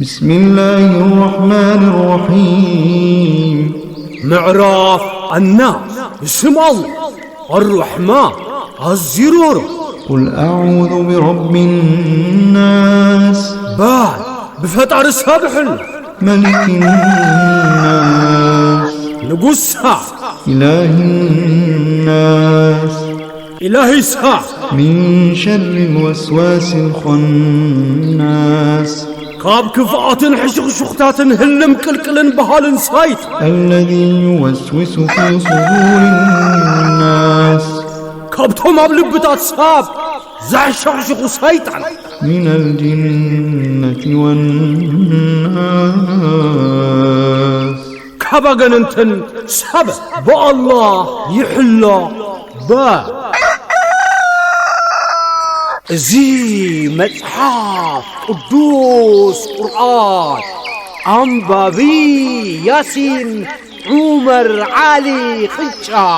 بسم الله الرحمن الرحيم. معراف الناس بسم الله الرحمن الزرور. قل أعوذ برب الناس بعد بفتح السابح ملك الناس نقول ساعة إله الناس إلهي ساعة من شر الوسواس الخناس كاب كفاءات حشق شختات هلم كلكلن بهال سايت الذي يوسوس في صدور الناس كابتهم أبلبتات ساب زع شغشق سايتان من الجنة والناس. كابا انتن ساب بالله يحلى با زي مصحف قدوس قرآن أنبابي ياسين عمر علي خنشا